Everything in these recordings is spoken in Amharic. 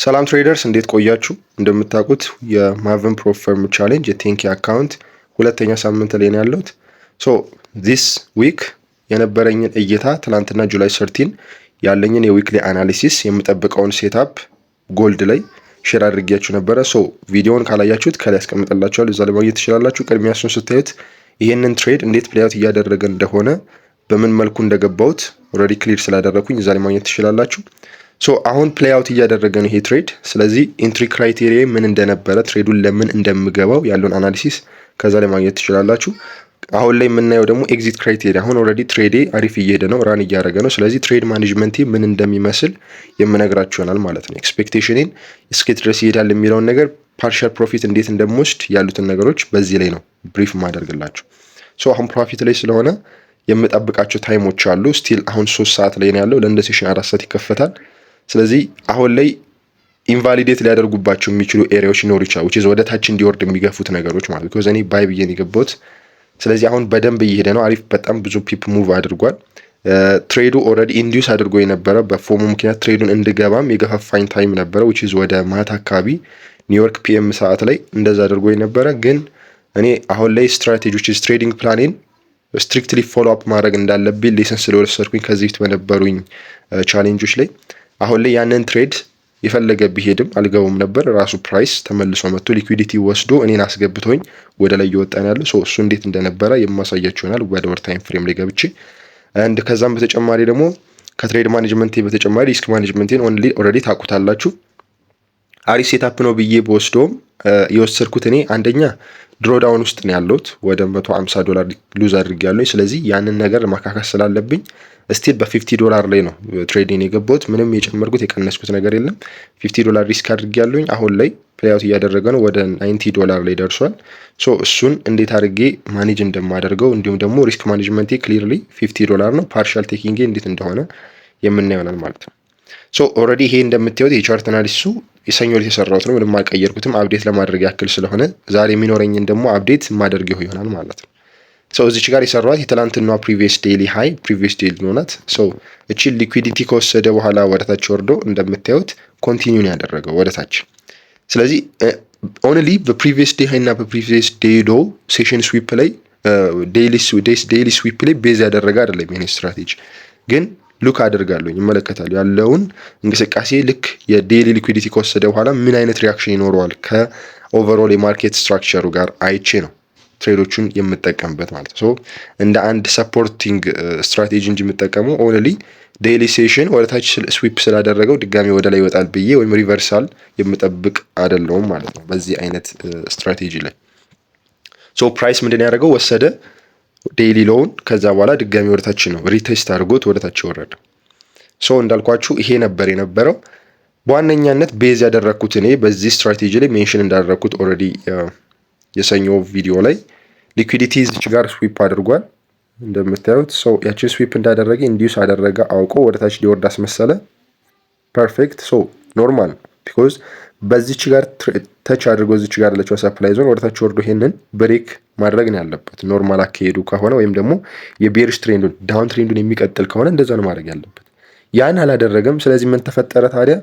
ሰላም ትሬደርስ እንዴት ቆያችሁ? እንደምታውቁት የማቨን ፕሮ ፈርም ቻሌንጅ የቴንኪ አካውንት ሁለተኛ ሳምንት ላይ ነው ያለሁት። ሶ ዚስ ዊክ የነበረኝን እይታ ትናንትና ጁላይ 13 ያለኝን የዊክሊ አናሊሲስ የምጠብቀውን ሴትአፕ ጎልድ ላይ ሼር አድርጌያችሁ ነበረ። ሶ ቪዲዮውን ካላያችሁት ከላይ ያስቀምጥላችኋል፣ እዛ ላይ ማግኘት ትችላላችሁ። ቅድሚያ እሱን ስታዩት ይህንን ትሬድ እንዴት ፕሌይአውት እያደረገ እንደሆነ በምን መልኩ እንደገባሁት ኦልሬዲ ክሊር ስላደረኩኝ እዛ ላይ ማግኘት ትችላላችሁ። ሶ አሁን ፕሌይ አውት እያደረገ ነው ይሄ ትሬድ። ስለዚህ ኢንትሪ ክራይቴሪያ ምን እንደነበረ ትሬዱን ለምን እንደምገባው ያለውን አናሊሲስ ከዛ ላይ ማግኘት ትችላላችሁ። አሁን ላይ የምናየው ደግሞ ኤግዚት ክራይቴሪያ፣ አሁን ኦልሬዲ ትሬዴ አሪፍ እየሄደ ነው፣ ራን እያደረገ ነው። ስለዚህ ትሬድ ማኔጅመንቴ ምን እንደሚመስል የምነግራችሁ ይሆናል ማለት ነው። ኤክስፔክቴሽኔን እስከት ድረስ ይሄዳል የሚለውን ነገር፣ ፓርሻል ፕሮፊት እንዴት እንደምወስድ ያሉትን ነገሮች በዚህ ላይ ነው ብሪፍ ማደርግላችሁ። ሶ አሁን ፕሮፊት ላይ ስለሆነ የምጠብቃቸው ታይሞች አሉ። ስቲል አሁን 3 ሰዓት ላይ ነው ያለው፣ ለእንደ ሴሽን 4 ሰዓት ይከፈታል። ስለዚህ አሁን ላይ ኢንቫሊዴት ሊያደርጉባቸው የሚችሉ ኤሪያዎች ይኖሩ ይችላል፣ which is ወደ ታች እንዲወርድ የሚገፉት ነገሮች ማለት ነው። እኔ ባይ ብዬ ነው የገባሁት። ስለዚህ አሁን በደንብ እየሄደ ነው። አሪፍ በጣም ብዙ ፒፕ ሙቭ አድርጓል። ትሬዱ ኦልሬዲ ኢንዲዩስ አድርጎ የነበረ በፎሙ ምክንያት ትሬዱን እንድገባም የገፋፋኝ ታይም ነበረ፣ which is ወደ ማታ አካባቢ ኒውዮርክ ፒኤም ሰዓት ላይ እንደዛ አድርጎ የነበረ። ግን እኔ አሁን ላይ ስትራቴጂ which is ትሬዲንግ ፕላኔን ስትሪክትሊ ፎሎ አፕ ማድረግ እንዳለብኝ ሌሰን ስለወሰድኩኝ ከዚህ በፊት በነበሩኝ ቻሌንጆች ላይ አሁን ላይ ያንን ትሬድ የፈለገ ቢሄድም አልገባውም ነበር። ራሱ ፕራይስ ተመልሶ መጥቶ ሊኩዊዲቲ ወስዶ እኔን አስገብቶኝ ወደ ላይ እየወጣን ያለው ሶ እሱ እንዴት እንደነበረ የማሳያችሁ ይሆናል ወደ ወር ታይም ፍሬም ላይ ገብቼ። አንድ ከዛም በተጨማሪ ደግሞ ከትሬድ ማኔጅመንት በተጨማሪ ሪስክ ማኔጅመንቴን ኦልሬዲ ታውቁታላችሁ። አሪፍ ሴታፕ ነው ብዬ በወስዶም የወሰድኩት እኔ አንደኛ ድሮዳውን ውስጥ ነው ያለሁት፣ ወደ $150 ሉዝ አድርጌያለሁ። ስለዚህ ያንን ነገር ለማካካስ ስላለብኝ ስቲል በ$50 ላይ ነው ትሬዲንግ የገባሁት። ምንም የጨመርኩት የቀነስኩት ነገር የለም። $50 ሪስክ አድርጌያለሁኝ። አሁን ላይ ፕሌይአውት እያደረገ ነው፣ ወደ $90 ላይ ደርሷል። ሶ እሱን እንዴት አድርጌ ማኔጅ እንደማደርገው እንዲሁም ደግሞ ሪስክ ማኔጅመንቴ ክሊርሊ $50 ነው። ፓርሻል ቴኪንግ እንዴት እንደሆነ የምናየው ይሆናል ማለት ነው። ሶ ኦልሬዲ ይሄ እንደምታዩት የቻርት አናሊሲሱ የሰኞ ላይ የሰራሁት ነው። ምንም አልቀየርኩትም፣ አፕዴት ለማድረግ ያክል ስለሆነ ዛሬ የሚኖረኝን ደግሞ አፕዴት ማደርገው ይሆናል ማለት ነው። ሶ እዚች ጋር የሰራኋት የትላንትናዋ ፕሪቪየስ ዴይሊ ሃይ ፕሪቪየስ ዴይሊ ሆናት። ሶ እቺ ሊኩዊዲቲ ከወሰደ በኋላ ወደታች ወርዶ እንደምታዩት ኮንቲኒው ያደረገው ወደታች። ስለዚህ ኦንሊ በፕሪቪየስ ዴይ ሃይ እና በፕሪቪየስ ዴይ ሎ ሴሽን ስዊፕ ላይ ዴይሊ ስዊፕ ላይ ቤዝ ያደረገ አይደለም ይሄን ስትራቴጂ ግን ሉክ አድርጋለሁ ይመለከታሉ ያለውን እንቅስቃሴ ልክ የዴይሊ ሊኩዊዲቲ ከወሰደ በኋላ ምን አይነት ሪያክሽን ይኖረዋል ከኦቨርኦል የማርኬት ስትራክቸሩ ጋር አይቼ ነው ትሬዶቹን የምጠቀምበት ማለት ነው። ሶ እንደ አንድ ሰፖርቲንግ ስትራቴጂ እንጂ የምጠቀመው ኦንሊ ዴይሊ ሴሽን ወደ ታች ስዊፕ ስላደረገው ድጋሚ ወደ ላይ ይወጣል ብዬ ወይም ሪቨርሳል የምጠብቅ አይደለሁም ማለት ነው በዚህ አይነት ስትራቴጂ ላይ። ሶ ፕራይስ ምንድን ያደረገው ወሰደ ዴይሊ ሎውን፣ ከዛ በኋላ ድጋሚ ወደታች ነው ሪቴስት አድርጎት ወደታች ወረደ። ሶ እንዳልኳችሁ ይሄ ነበር የነበረው በዋነኛነት ቤዝ ያደረኩት እኔ በዚህ ስትራቴጂ ላይ ሜንሽን እንዳደረኩት ኦልሬዲ የሰኞ ቪዲዮ ላይ ሊኩዊዲቲ እዚች ጋር ስዊፕ አድርጓል እንደምታዩት። ሶ ያችን ስዊፕ እንዳደረገ ኢንዲዩስ አደረገ አውቆ ወደታች ሊወርድ አስመሰለ። ፐርፌክት። ሶ ኖርማል ቢኮዝ በዚች ጋር ተች አድርጎ እዚች ጋር ያለችው ሰፕላይ ዞን ወደታች ወርዶ ይሄንን ብሬክ ማድረግ ነው ያለበት። ኖርማል አካሄዱ ከሆነ ወይም ደግሞ የቤሪሽ ትሬንዱን ዳውን ትሬንዱን የሚቀጥል ከሆነ እንደዛ ነው ማድረግ ያለበት። ያን አላደረገም። ስለዚህ ምን ተፈጠረ ታዲያ?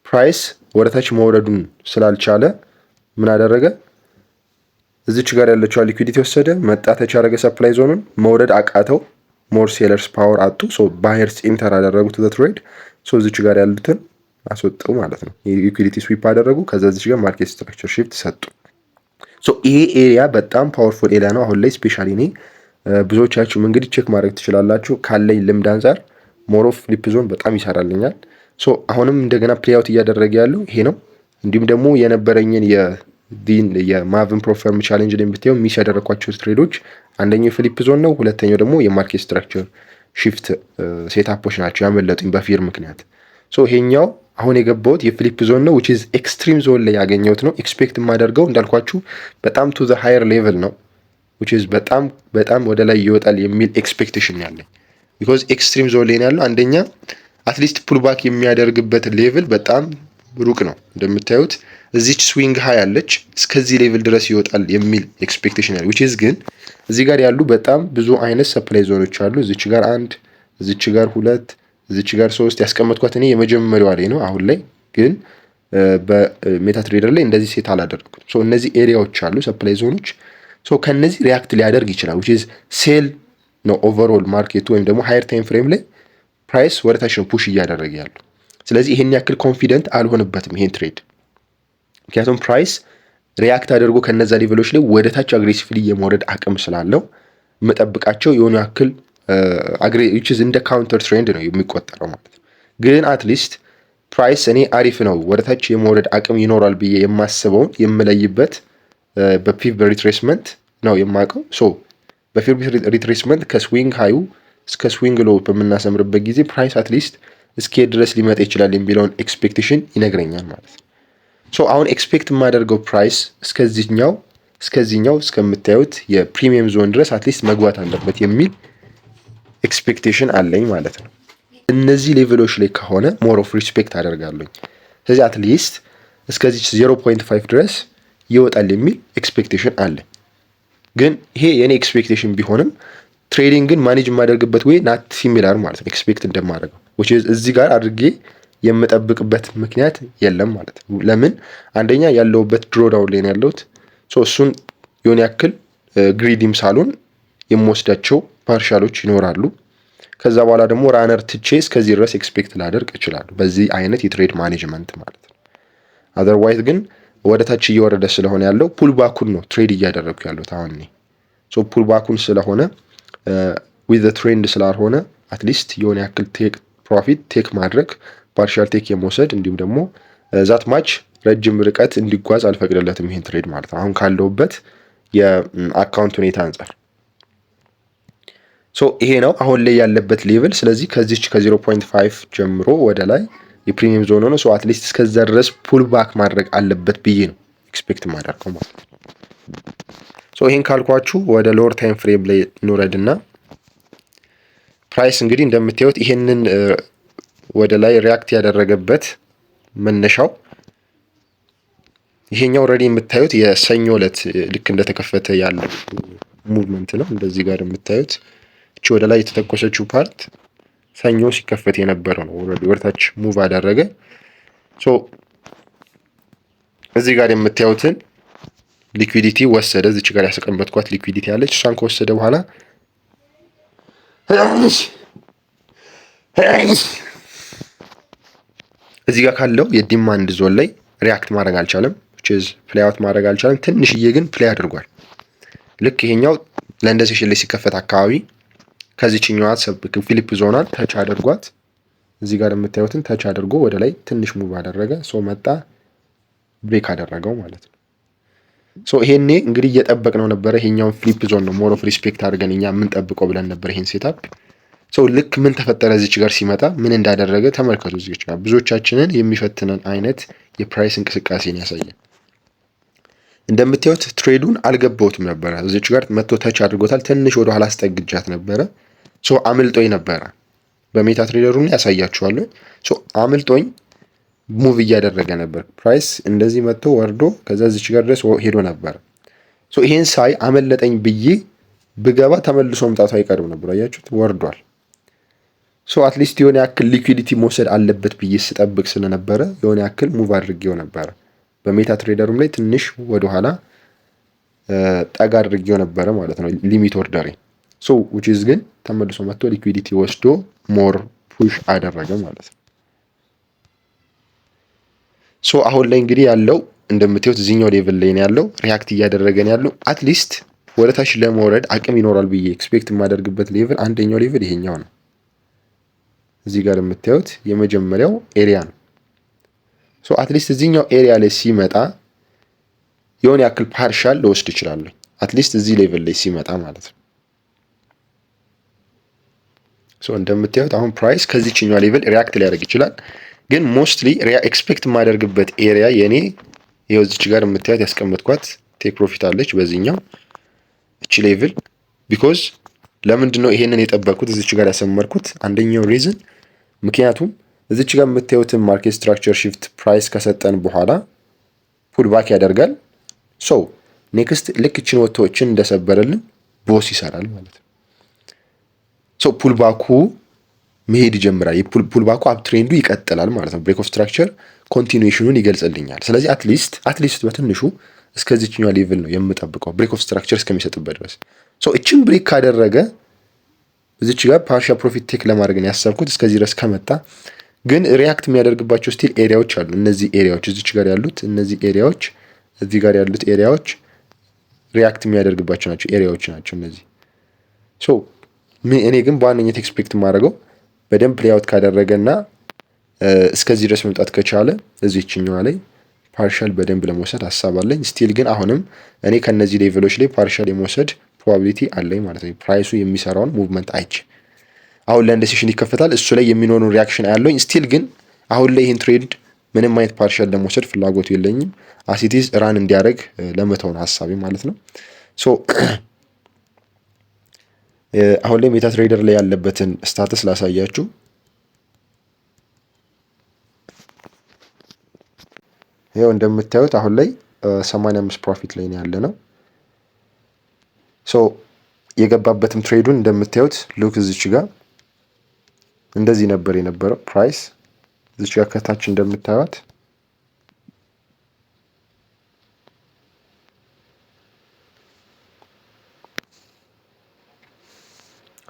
ፕራይስ ወደታች መውረዱን ስላልቻለ ምን አደረገ? እዚች ጋር ያለችው ሊኩዊዲቲ ወሰደ፣ መጣ፣ ተች አደረገ፣ ሰፕላይ ዞኑን መውረድ አቃተው። ሞር ሴለርስ ፓወር አጡ። ሶ ባየርስ ኢንተር አደረጉት ትሬድ። ሶ እዚች ጋር ያሉትን አስወጡ ማለት ነው። የሊኩዊዲቲ ስዊፕ አደረጉ። ከዛ እዚች ጋር ማርኬት ስትራክቸር ሺፍት ሰጡ። ሶ ይሄ ኤሪያ በጣም ፓወርፉል ኤሪያ ነው አሁን ላይ ስፔሻሊ እኔ ብዙዎቻችሁም እንግዲህ ቼክ ማድረግ ትችላላችሁ። ካለኝ ልምድ አንጻር ሞር ኦፍ ፍሊፕ ዞን በጣም ይሰራልኛል። ሶ አሁንም እንደገና ፕሌይአውት እያደረገ ያለው ይሄ ነው። እንዲሁም ደግሞ የነበረኝን የማቨን ፕሮ ፈርም ቻሌንጅ ላይ ብታዩ ሚስ ያደረኳቸው ትሬዶች አንደኛው የፍሊፕ ዞን ነው፣ ሁለተኛው ደግሞ የማርኬት ስትራክቸር ሺፍት ሴታፖች ናቸው ያመለጡኝ በፊር ምክንያት። ሶ ይሄኛው አሁን የገባሁት የፍሊፕ ዞን ነው which is ኤክስትሪም ዞን ላይ ያገኘሁት ነው። ኤክስፔክት የማደርገው እንዳልኳችሁ በጣም ቱ ዘ ሃየር ሌቭል ነው which is በጣም ወደ ላይ ይወጣል የሚል ኤክስፔክቴሽን ያለኝ because ኤክስትሪም ዞን ላይ ያለው አንደኛ አትሊስት ፑል ባክ የሚያደርግበት ሌቭል በጣም ሩቅ ነው። እንደምታዩት እዚች ስዊንግ ሃይ አለች እስከዚህ ሌቭል ድረስ ይወጣል የሚል ኤክስፔክቴሽን ያለ which is ግን እዚህ ጋር ያሉ በጣም ብዙ አይነት ሰፕላይ ዞኖች አሉ። እዚች ጋር አንድ፣ እዚች ጋር ሁለት፣ እዚች ጋር 3 ያስቀመጥኳት እኔ የመጀመሪያዋ ላይ ነው። አሁን ላይ ግን በሜታ ትሬደር ላይ እንደዚህ ሴት አላደረኩት። ሶ እነዚህ ኤሪያዎች አሉ ሰፕላይ ዞኖች። ሶ ከነዚህ ሪያክት ሊያደርግ ይችላል which is ሴል ነው ኦቨርኦል ማርኬቱ ወይም ደግሞ ሃየር ታይም ፍሬም ላይ ፕራይስ ወደ ታች ነው ፑሽ እያደረገ ያለው። ስለዚህ ይሄን ያክል ኮንፊደንት አልሆንበትም ይሄን ትሬድ፣ ምክንያቱም ፕራይስ ሪያክት አድርጎ ከነዛ ሌቨሎች ላይ ወደ ታች አግሬሲቭሊ የመውረድ አቅም ስላለው የምጠብቃቸው የሆኑ ያክል which is እንደ ካውንተር ትሬንድ ነው የሚቆጠረው ማለት ነው። ግን አትሊስት ፕራይስ እኔ አሪፍ ነው ወደ ታች የመውረድ አቅም ይኖራል ብዬ የማስበውን የምለይበት በፒቭ ሪትሬስመንት ነው የማውቀው። ሶ በፒቭ ሪትሬስመንት ከስዊንግ ሃዩ እስከ ስዊንግ ሎው በምናሰምርበት ጊዜ ፕራይስ አትሊስት እስከ ድረስ ሊመጣ ይችላል የሚለውን ኤክስፔክቴሽን ይነግረኛል ማለት ነው። ሶ አሁን ኤክስፔክት የማደርገው ፕራይስ እስከዚህኛው እስከምታዩት የፕሪሚየም ዞን ድረስ አትሊስት መግባት አለበት የሚል ኤክስፔክቴሽን አለኝ ማለት ነው። እነዚህ ሌቭሎች ላይ ከሆነ ሞር ኦፍ ሪስፔክት አደርጋለኝ። ስለዚህ አትሊስት እስከዚህ 0.5 ድረስ ይወጣል የሚል ኤክስፔክቴሽን አለኝ። ግን ይሄ የኔ ኤክስፔክቴሽን ቢሆንም ትሬዲንግን ማኔጅ የማደርግበት ወይ ናት ሲሚላር ማለት ነው ኤክስፔክት እንደማደርገው which is እዚህ ጋር አድርጌ የምጠብቅበት ምክንያት የለም ማለት ነው። ለምን አንደኛ ያለውበት ድሮዳውን ላይ ነው ያለሁት። ሶ እሱን የሆነ ያክል ግሪዲም ሳሎን የምወስዳቸው ፓርሻሎች ይኖራሉ። ከዛ በኋላ ደግሞ ራነር ትቼ እስከዚህ ድረስ ኤክስፔክት ላደርግ እችላለሁ በዚህ አይነት የትሬድ ማኔጅመንት ማለት ነው። አዘርዋይዝ ግን ወደ ታች እየወረደ ስለሆነ ያለው ፑል ባኩን ነው ትሬድ እያደረግኩ ያለሁት አሁን እኔ። ሶ ፑል ባኩን ስለሆነ ዊዝ ዘ ትሬንድ ስላልሆነ አትሊስት የሆነ ያክል ቴክ ፕሮፊት ቴክ ማድረግ ፓርሻል ቴክ የመውሰድ እንዲሁም ደግሞ ዛት ማች ረጅም ርቀት እንዲጓዝ አልፈቅድለትም ይሄን ትሬድ ማለት ነው አሁን ካለውበት የአካውንት ሁኔታ አንጻር። ሶ ይሄ ነው አሁን ላይ ያለበት ሌቭል። ስለዚህ ከዚች ከ0.5 ጀምሮ ወደ ላይ የፕሪሚየም ዞን ሆነ ሶ አትሊስት እስከዛ ድረስ ፑል ባክ ማድረግ አለበት ብዬ ነው ኤክስፔክት ማደርገው ማለት ነው። ሶ ይሄን ካልኳችሁ ወደ ሎወር ታይም ፍሬም ላይ እንውረድና ፕራይስ እንግዲህ እንደምታዩት ይሄንን ወደ ላይ ሪያክት ያደረገበት መነሻው ይሄኛው ኦልሬዲ የምታዩት የሰኞ ዕለት ልክ እንደተከፈተ ያለው ሙቭመንት ነው። እንደዚህ ጋር የምታዩት እቺ ወደ ላይ የተተኮሰችው ፓርት ሰኞ ሲከፈት የነበረው ነው። ኦልሬዲ ወርታች ሙቭ አደረገ። ሶ እዚህ ጋር የምታዩትን ሊኩዊዲቲ ወሰደ። እዚች ጋር ያስቀመጥኳት ሊኩዊዲቲ ያለች እሷን ከወሰደ በኋላ እዚህ ጋር ካለው የዲማንድ ዞን ላይ ሪያክት ማድረግ አልቻለም። ፕሌይ አውት ማድረግ አልቻለም። ትንሽዬ ግን ፕሌይ አድርጓል። ልክ ይሄኛው ለንደን ሴሽን ላይ ሲከፈት አካባቢ ከዚህኛዋ ፊሊፕ ዞናል ተች አድርጓት እዚህ ጋር የምታዩትን ተች አድርጎ ወደ ላይ ትንሽ ሙቭ አደረገ። ሶ መጣ ብሬክ አደረገው ማለት ነው። ሶ ይሄኔ እንግዲህ እየጠበቅነው ነበረ። ይሄኛውን ፍሊፕ ዞን ነው ሞር ኦፍ ሪስፔክት አድርገን እኛ የምንጠብቀው ብለን ነበር ይሄን ሴታፕ። ሶ ልክ ምን ተፈጠረ እዚች ጋር ሲመጣ ምን እንዳደረገ ተመልከቱ። እዚች ጋር ብዙዎቻችንን የሚፈትነን አይነት የፕራይስ እንቅስቃሴን ያሳያል። እንደምታዩት ትሬዱን አልገባሁትም ነበረ። እዚች ጋር መጥቶ ተች አድርጎታል። ትንሽ ወደ ኋላ አስጠግጃት ነበረ። ሶ አምልጦኝ ነበረ። በሜታ ትሬደሩ ላይ ያሳያችኋለሁ። ሶ አምልጦኝ ሙቭ እያደረገ ነበር። ፕራይስ እንደዚህ መጥቶ ወርዶ ከዛ እዚች ጋር ድረስ ሄዶ ነበር። ሶ ይሄን ሳይ አመለጠኝ ብዬ ብገባ ተመልሶ መምጣቱ አይቀርም ነበር። አያችሁት? ወርዷል። ሶ አትሊስት የሆነ ያክል ሊኩዊዲቲ መውሰድ አለበት ብዬ ስጠብቅ ስለነበረ የሆነ ያክል ሙቭ አድርጌው ነበረ። በሜታ ትሬደሩም ላይ ትንሽ ወደኋላ ጠጋ አድርጌው ነበረ ማለት ነው ሊሚት ኦርደሬ። ሶ which is ግን ተመልሶ መጥቶ ሊኩዊዲቲ ወስዶ ሞር ፑሽ አደረገ ማለት ነው። ሶ አሁን ላይ እንግዲህ ያለው እንደምታዩት እዚህኛው ሌቭል ላይ ነው ያለው፣ ሪያክት እያደረገ ነው ያለው። አትሊስት ወደ ታች ለመውረድ አቅም ይኖራል ብዬ ኤክስፔክት የማደርግበት ሌቭል አንደኛው ሌቭል ይሄኛው ነው። እዚህ ጋር የምታዩት የመጀመሪያው ኤሪያ ነው። ሶ አትሊስት እዚህኛው ኤሪያ ላይ ሲመጣ የሆነ ያክል ፓርሻል ልወስድ እችላለሁ። አትሊስት እዚህ ሌቭል ላይ ሲመጣ ማለት ነው። ሶ እንደምታዩት አሁን ፕራይስ ከዚህኛው ሌቭል ሪያክት ሊያደርግ ይችላል። ግን ሞስትሊ ኤክስፔክት የማደርግበት ኤሪያ የኔ ይኸው እዚች ጋር የምታዩት ያስቀመጥኳት ቴክ ፕሮፊት አለች በዚህኛው እቺ ሌቭል። ቢኮዝ ለምንድን ነው ይሄንን የጠበቅኩት እዚች ጋር ያሰመርኩት? አንደኛው ሪዝን ምክንያቱም እዚች ጋር የምታዩትን ማርኬት ስትራክቸር ሺፍት ፕራይስ ከሰጠን በኋላ ፑል ባክ ያደርጋል። ሶ ኔክስት ልክ እችን ወጥቶችን እንደሰበረልን ቦስ ይሰራል ማለት ነው። ሶ ፑል ባኩ መሄድ ይጀምራል። የፑል ባኩ አፕ ትሬንዱ ይቀጥላል ማለት ነው። ብሬክ ኦፍ ስትራክቸር ኮንቲኒዌሽኑን ይገልጽልኛል። ስለዚህ አትሊስት በትንሹ እስከዚህኛው ሌቭል ነው የምጠብቀው ብሬክ ኦፍ ስትራክቸር እስከሚሰጥበት ድረስ። ሶ እችን ብሬክ ካደረገ እዚች ጋር ፓርሻል ፕሮፊት ቴክ ለማድረግ ነው ያሰብኩት። እስከዚህ ድረስ ከመጣ ግን ሪያክት የሚያደርግባቸው ስቲል ኤሪያዎች አሉ። እነዚህ ኤሪያዎች እዚች ጋር ያሉት እነዚህ ኤሪያዎች እዚህ ጋር ያሉት ኤሪያዎች ሪያክት የሚያደርግባቸው ናቸው ኤሪያዎች ናቸው እነዚህ። ሶ እኔ ግን በዋነኝነት ኤክስፔክት የማደርገው በደንብ ፕሌይአውት ካደረገና እስከዚህ ድረስ መምጣት ከቻለ እዚህኛዋ ላይ ፓርሻል በደንብ ለመውሰድ ሀሳብ አለኝ። ስቲል ግን አሁንም እኔ ከነዚህ ሌቭሎች ላይ ፓርሻል የመውሰድ ፕሮባቢሊቲ አለኝ ማለት ነው። ፕራይሱ የሚሰራውን ሙቭመንት አይቼ አሁን ላይ እንደ ሴሽን ይከፈታል እሱ ላይ የሚኖረውን ሪያክሽን አያለኝ። ስቲል ግን አሁን ላይ ይህን ትሬድ ምንም አይነት ፓርሻል ለመውሰድ ፍላጎቱ የለኝም። አሲቲዝ ራን እንዲያደርግ ለመተው ነው ሀሳቤ ማለት ነው። ሶ አሁን ላይ ሜታ ትሬደር ላይ ያለበትን ስታተስ ላሳያችሁ። ይኸው እንደምታዩት አሁን ላይ 85 ፕሮፊት ላይ ነው ያለ ነው። ሶ የገባበትም ትሬዱን እንደምታዩት ሉክ እዚች ጋር እንደዚህ ነበር የነበረው ፕራይስ። እዚች ጋር ከታች እንደምታዩት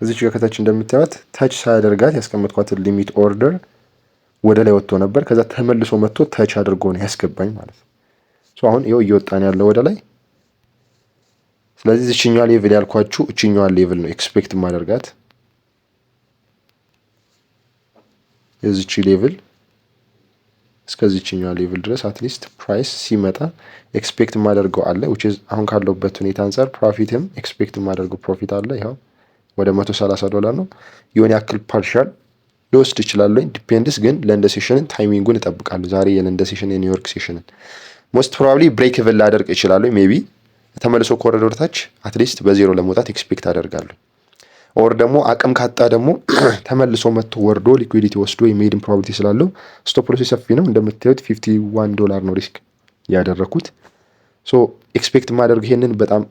እዚች ጋር ከታች እንደምታዩት ታች ሳያደርጋት ያስቀመጥኳትን ሊሚት ኦርደር ወደ ላይ ወጥቶ ነበር። ከዛ ተመልሶ መጥቶ ታች አድርጎ ነው ያስገባኝ ማለት ነው። ሶ አሁን ይኸው እየወጣን ያለው ወደ ላይ። ስለዚህ እችኛዋ ሌቭል ያልኳችሁ እችኛዋ ሌቭል ነው ኤክስፔክት ማደርጋት። የዚች ሌቭል እስከዚህኛዋ ሌቭል ድረስ አትሊስት ፕራይስ ሲመጣ ኤክስፔክት ማደርገው አለ which is አሁን ካለውበት ሁኔታ አንፃር ፕሮፊትም ኤክስፔክት ማደርገው ፕሮፊት አለ። ይኸው ወደ $130 ነው። የሆነ ያክል ፓርሻል ልወስድ እችላለሁ። ዲፔንድስ ግን ለንደ ሴሽንን ታይሚንጉን እጠብቃለሁ። ዛሬ የለንደ ሴሽን የኒውዮርክ ሴሽንን ሞስት ፕሮባብሊ ብሬክ ኢቭን ላደርግ እችላለሁ። ሜቢ ተመልሶ ከወረደ ወደ ታች አትሊስት በዜሮ ለመውጣት ኤክስፔክት አደርጋለሁ። ኦር ደግሞ አቅም ካጣ ደግሞ ተመልሶ መጥቶ ወርዶ ሊኩዊዲቲ ወስዶ የመሄድን ፕሮባቢሊቲ ስላለው ስቶፕ ሎስ ሰፊ ነው። እንደምታዩት $51 ነው ሪስክ ያደረኩት። ሶ ኤክስፔክት ማደርግ ይሄንን በጣም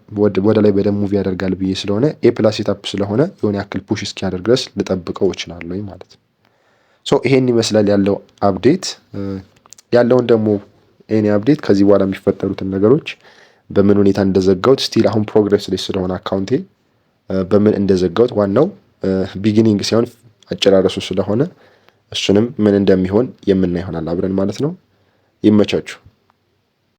ወደ ላይ በደንብ ሙቭ ያደርጋል ብዬ ስለሆነ ኤ ፕላስ ሴታፕ ስለሆነ የሆነ ያክል ፑሽ እስኪያደርግ ድረስ ልጠብቀው እችላለሁ ማለት ነው። ሶ ይሄን ይመስላል ያለው አፕዴት። ያለውን ደግሞ ኤኒ አፕዴት ከዚህ በኋላ የሚፈጠሩትን ነገሮች በምን ሁኔታ እንደዘጋሁት ስቲል አሁን ፕሮግሬስ ላይ ስለሆነ አካውንቴ በምን እንደዘጋሁት ዋናው ቢጊኒንግ ሳይሆን አጨራረሱ ስለሆነ እሱንም ምን እንደሚሆን የምናይ ይሆናል አብረን ማለት ነው። ይመቻችሁ።